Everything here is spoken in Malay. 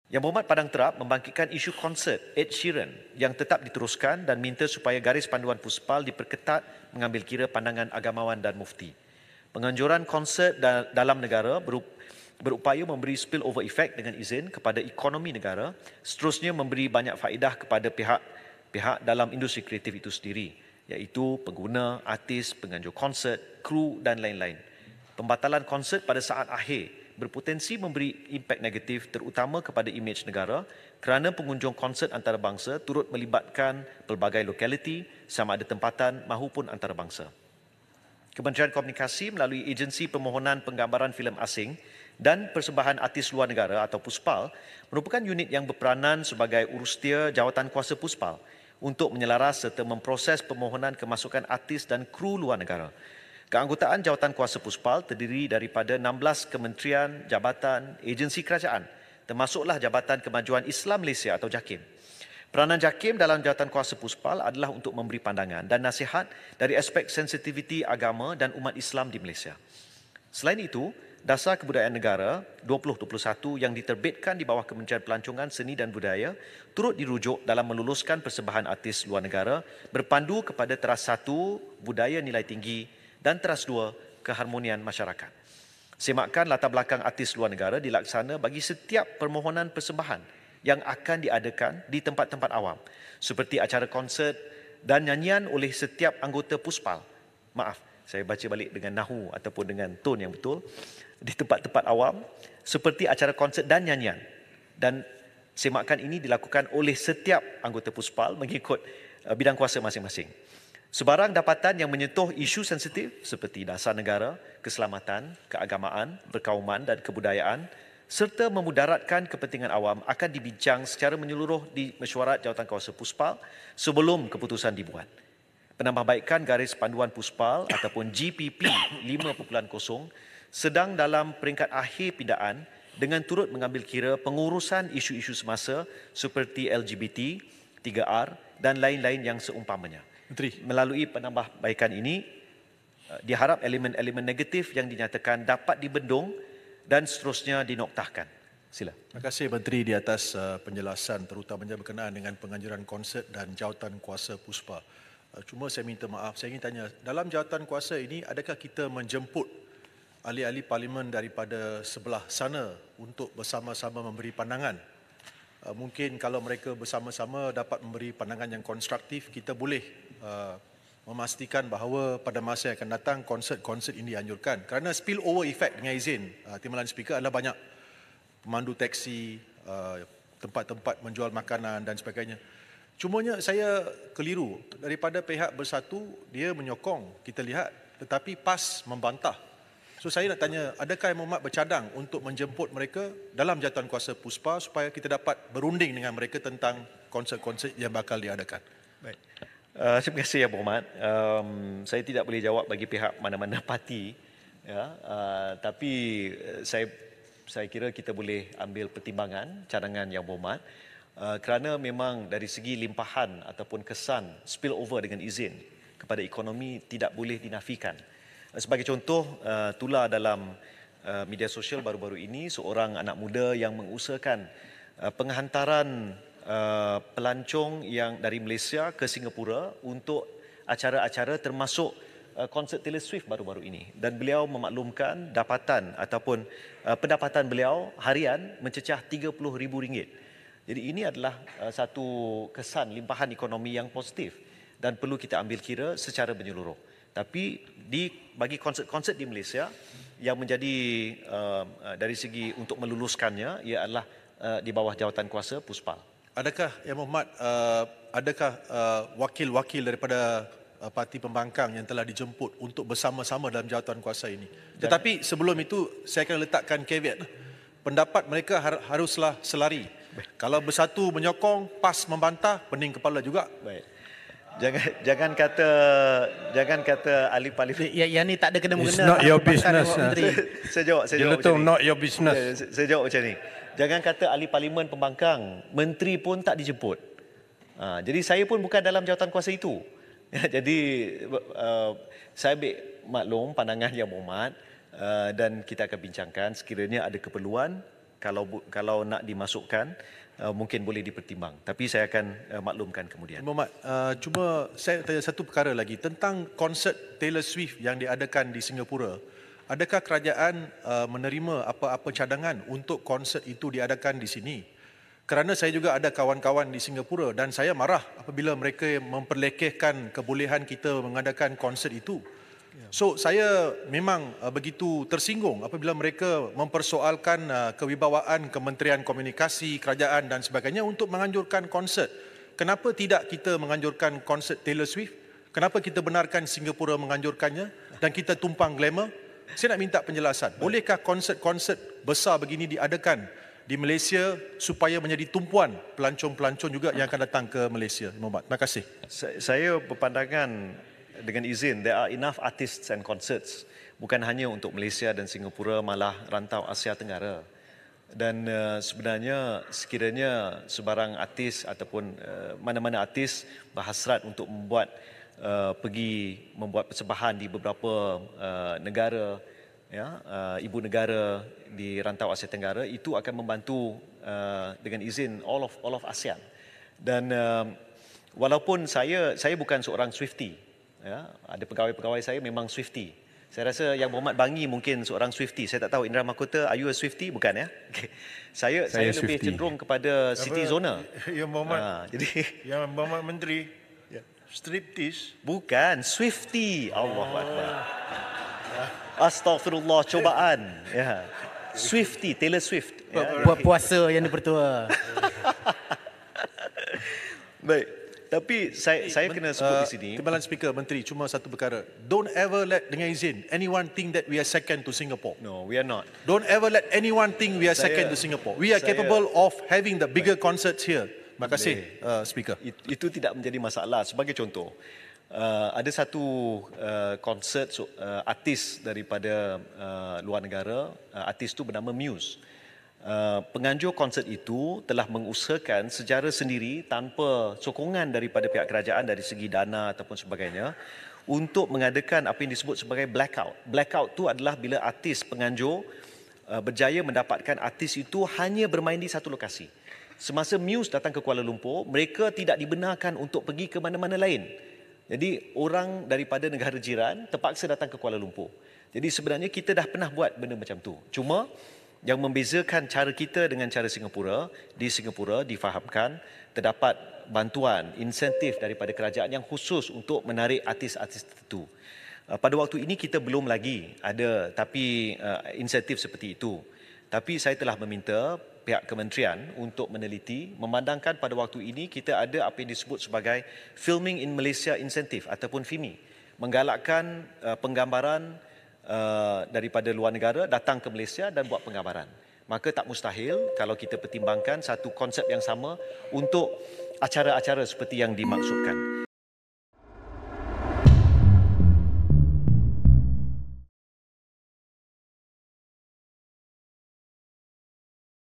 Yang Berhormat Padang Terap membangkitkan isu konsert Ed Sheeran yang tetap diteruskan dan minta supaya garis panduan Puspal diperketat mengambil kira pandangan agamawan dan mufti. Penganjuran konsert dalam negara berupaya memberi spillover effect dengan izin kepada ekonomi negara, seterusnya memberi banyak faedah kepada pihak dalam industri kreatif itu sendiri, iaitu pengguna, artis, penganjur konsert, kru dan lain-lain. Pembatalan konsert pada saat akhir berpotensi memberi impak negatif terutama kepada imej negara kerana pengunjung konsert antarabangsa turut melibatkan pelbagai lokaliti sama ada tempatan mahupun antarabangsa. Kementerian Komunikasi melalui Agensi Permohonan Penggambaran Filem Asing dan Persembahan Artis Luar Negara atau Puspal merupakan unit yang berperanan sebagai urustia jawatan kuasa Puspal untuk menyelaras serta memproses permohonan kemasukan artis dan kru luar negara. Keanggotaan jawatan kuasa Puspal terdiri daripada 16 kementerian, jabatan, agensi kerajaan, termasuklah Jabatan Kemajuan Islam Malaysia atau JAKIM. Peranan JAKIM dalam jawatan kuasa Puspal adalah untuk memberi pandangan dan nasihat dari aspek sensitiviti agama dan umat Islam di Malaysia. Selain itu, Dasar Kebudayaan Negara 2021 yang diterbitkan di bawah Kementerian Pelancongan Seni dan Budaya turut dirujuk dalam meluluskan persembahan artis luar negara berpandu kepada teras 1 budaya nilai tinggi dan teras 2 keharmonian masyarakat. Semakkan latar belakang artis luar negara dilaksana bagi setiap permohonan persembahan yang akan diadakan di tempat-tempat awam seperti acara konsert dan nyanyian oleh setiap anggota Puspal. Maaf, saya baca balik dengan nahu ataupun dengan tone yang betul. Di tempat-tempat awam seperti acara konsert dan nyanyian. Dan semakan ini dilakukan oleh setiap anggota Puspal mengikut bidang kuasa masing-masing. Sebarang dapatan yang menyentuh isu sensitif seperti dasar negara, keselamatan, keagamaan, perkauman dan kebudayaan serta memudaratkan kepentingan awam akan dibincang secara menyeluruh di mesyuarat jawatankuasa Puspal sebelum keputusan dibuat. Penambahbaikan garis panduan Puspal ataupun GPP 5.0 sedang dalam peringkat akhir pindaan dengan turut mengambil kira pengurusan isu-isu semasa seperti LGBT, 3R dan lain-lain yang seumpamanya. Menteri. Melalui penambahbaikan ini, diharap elemen-elemen negatif yang dinyatakan dapat dibendung dan seterusnya dinoktahkan. Sila. Terima kasih Menteri di atas penjelasan terutamanya berkenaan dengan penganjuran konsert dan jawatan kuasa Puspal. Cuma saya minta maaf, saya ingin tanya, dalam jawatan kuasa ini adakah kita menjemput ahli-ahli parlimen daripada sebelah sana untuk bersama-sama memberi pandangan? Mungkin kalau mereka bersama-sama dapat memberi pandangan yang konstruktif, kita boleh memastikan bahawa pada masa yang akan datang konsert-konsert ini dianjurkan. Kerana spillover effect dengan izin Timbalan Speaker adalah banyak pemandu teksi, tempat-tempat menjual makanan dan sebagainya. Cumanya saya keliru, daripada pihak Bersatu dia menyokong, kita lihat, tetapi PAS membantah. So saya nak tanya, adakah Yang Berhormat bercadang untuk menjemput mereka dalam jawatan kuasa Puspal supaya kita dapat berunding dengan mereka tentang konsert-konsert yang bakal diadakan? Baik. Terima kasih Yang Berhormat. Saya tidak boleh jawab bagi pihak mana-mana parti, ya, tapi saya kira kita boleh ambil pertimbangan cadangan Yang Berhormat kerana memang dari segi limpahan ataupun kesan spillover dengan izin kepada ekonomi tidak boleh dinafikan. Sebagai contoh, tular dalam media sosial baru-baru ini seorang anak muda yang mengusahakan penghantaran pelancong yang dari Malaysia ke Singapura untuk acara-acara termasuk konsert Taylor Swift baru-baru ini, dan beliau memaklumkan dapatan ataupun pendapatan beliau harian mencecah RM30,000. Jadi ini adalah satu kesan limpahan ekonomi yang positif dan perlu kita ambil kira secara menyeluruh. Tapi bagi konsert-konsert di Malaysia yang menjadi dari segi untuk meluluskannya, ia adalah di bawah jawatan kuasa Puspal. Adakah Yang Berhormat, wakil-wakil daripada parti pembangkang yang telah dijemput untuk bersama-sama dalam jawatan kuasa ini? Tetapi sebelum itu saya akan letakkan caveat. Pendapat mereka haruslah selari. Kalau Bersatu menyokong, PAS membantah, pening kepala juga. Baik. Jangan kata ahli parlimen. Yang ni tak ada kena-mengena. It's not your business. Saya jawab macam ni. Not your business. Saya jawab macam ni. Jangan kata ahli parlimen pembangkang, menteri pun tak dijemput. Jadi saya pun bukan dalam jawatan kuasa itu. Jadi saya ambil maklum pandangan Yang Berhormat dan kita akan bincangkan sekiranya ada keperluan kalau nak dimasukkan, mungkin boleh dipertimbang. Tapi saya akan maklumkan kemudian. Muhammad, cuma saya tanya satu perkara lagi tentang konsert Taylor Swift yang diadakan di Singapura. Adakah kerajaan menerima apa-apa cadangan untuk konsert itu diadakan di sini? Kerana saya juga ada kawan-kawan di Singapura dan saya marah apabila mereka memperlekehkan kebolehan kita mengadakan konsert itu. So saya memang begitu tersinggung apabila mereka mempersoalkan kewibawaan Kementerian Komunikasi, Kerajaan dan sebagainya untuk menganjurkan konsert. Kenapa tidak kita menganjurkan konsert Taylor Swift? Kenapa kita benarkan Singapura menganjurkannya dan kita tumpang glamour? Saya nak minta penjelasan. Bolehkah konsert-konsert besar begini diadakan di Malaysia supaya menjadi tumpuan pelancong-pelancong juga yang akan datang ke Malaysia? Muhammad, terima kasih. Saya berpandangan dengan izin, there are enough artists and concerts, bukan hanya untuk Malaysia dan Singapura, malah rantau Asia Tenggara. Dan sebenarnya sekiranya sebarang artis ataupun mana-mana artis berhasrat untuk pergi membuat persembahan di beberapa negara, ya, ibu negara di rantau Asia Tenggara, itu akan membantu dengan izin all of ASEAN. Dan walaupun saya bukan seorang Swiftie, ya, ada pegawai-pegawai saya memang Swiftie. Saya rasa yang Muhammad Bangi mungkin seorang Swiftie. Saya tak tahu, Indra Mahkota, are you a Swiftie? Bukan, ya? Okay. Saya lebih cenderung kepada City Zona. Yang Muhammad, Jadi yang Muhammad Menteri, striptease. bukan Swiftie. Allahu Akbar. Astaghfirullah, cobaan. Ya. Swiftie, Taylor Swift. Ya. Buat puasa yang dipertua. Baik. Tapi saya kena sebut di sini. Timbalan Speaker, Menteri, cuma satu perkara. Don't ever let, dengan izin, anyone think that we are second to Singapore. No, we are not. Don't ever let anyone think we are second to Singapore. We are capable of having the bigger concerts here. Terima kasih, Speaker. Itu tidak menjadi masalah. Sebagai contoh, ada satu konsert artis daripada luar negara. Artis itu bernama Muse. Penganjur konsert itu telah mengusahakan secara sendiri tanpa sokongan daripada pihak kerajaan dari segi dana ataupun sebagainya untuk mengadakan apa yang disebut sebagai blackout. Blackout itu adalah bila artis penganjur berjaya mendapatkan artis itu hanya bermain di satu lokasi. Semasa Muse datang ke Kuala Lumpur, mereka tidak dibenarkan untuk pergi ke mana-mana lain. Jadi orang daripada negara jiran terpaksa datang ke Kuala Lumpur. Jadi sebenarnya kita dah pernah buat benda macam tu. Cuma yang membezakan cara kita dengan cara Singapura, di Singapura difahamkan terdapat bantuan, insentif daripada kerajaan yang khusus untuk menarik artis-artis tertentu. Pada waktu ini kita belum lagi ada insentif seperti itu. Tapi saya telah meminta pihak kementerian untuk meneliti, memandangkan pada waktu ini kita ada apa yang disebut sebagai Filming in Malaysia Incentive ataupun FIMI, menggalakkan penggambaran daripada luar negara datang ke Malaysia dan buat penggambaran. Maka tak mustahil kalau kita pertimbangkan satu konsep yang sama untuk acara-acara seperti yang dimaksudkan.